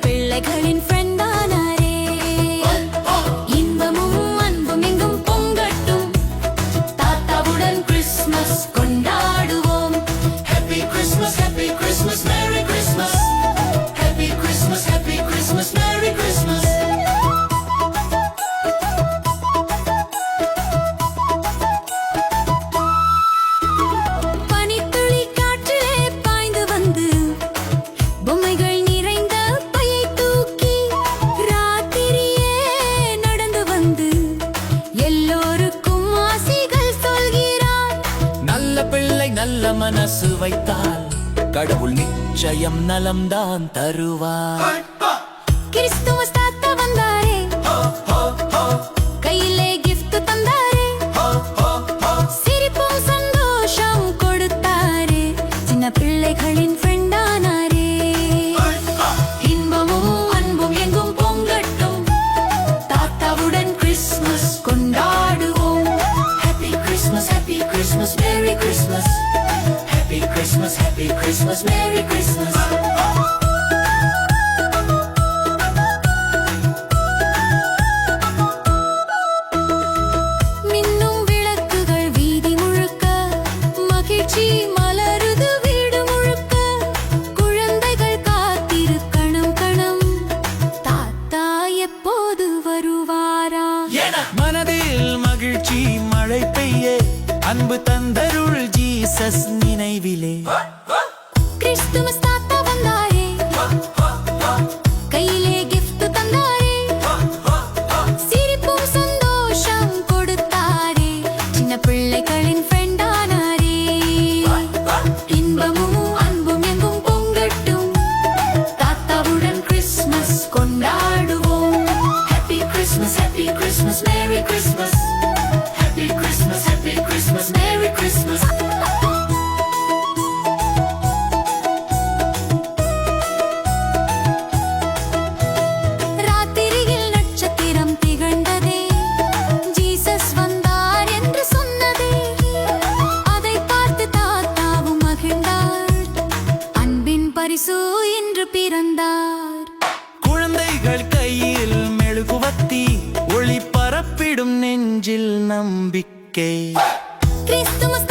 பிள்ளைகளின் ஃப்ரெண்டானாரே. இன்பமும் அன்பும் எங்கும் பொங்கட்டும், தாத்தாவுடன் கிறிஸ்மஸ் கொண்டாடுவோம். Happy Christmas, Happy Christmas, Merry Christmas. Happy Christmas, Happy Christmas, Merry Christmas. பனித்துளி காற்றிலே பாய்ந்து வந்து பொம்மைகள் நல்ல மனசு வைத்தால் கடவுள் நிச்சயம் நலம்தான் தருவார். கிறிஸ்துமஸ் தாத்தா வந்தாரே, கையிலே கிஃப்ட் தந்தாரே, சிரிப்பும் சந்தோஷம் கொடுத்தாரே, சின்ன பிள்ளைகளின் ஃப்ரெண்டானாரே. இன்பமும் அன்பும் எங்கும் பொங்கட்டும், தாத்தாவுடன் கிறிஸ்மஸ் கொண்டாடுவோம். Happy Christmas, Happy Christmas, Merry Christmas. Happy Christmas, Happy Christmas, Merry Christmas. மின்னும் விளக்குகள் வீதி முழுக்க, மகிழ்ச்சி மலருது வீடு முழுக்க. குழந்தைகள் காத்திருக்கணும் கணம், தாத்தா எப்போது வருவாரா? மனதில் மகிழ்ச்சி மழை பெய்ய, அன்பு தந்தருள் ஜீசஸ் நினைவிலே. கிறிஸ்துமஸ் தாத்தா வந்தாரே, கையிலே கிஃப்ட் தந்தாரே, சிரிப்பும் சந்தோஷம் கொடுத்தாரே, சின்ன பிள்ளைகளின் ஃப்ரெண்டானாரே. இன்பமும் அன்பும் எங்கும் பொங்கட்டும், தாத்தாவுடன் கிறிஸ்மஸ் கொண்டாடுவோம். Happy Christmas, Happy Christmas, Merry Christmas. Happy Christmas, Happy Christmas, Merry Christmas. ராத்திரியில் நட்சத்திரம் திகழ்ந்ததே, ஜீசஸ் வந்தார் என்று சொன்னதே. அதை பார்த்து தாத்தாவும் மகிழ்ந்தார், அன்பின் பரிசு இன்று பிறந்தார். குழந்தைகள் கையில் மெழுகுவத்தி, ஒளி பரப்பிடும் நெஞ்சில் நம்பிக்கை. கிறிஸ்துமஸ்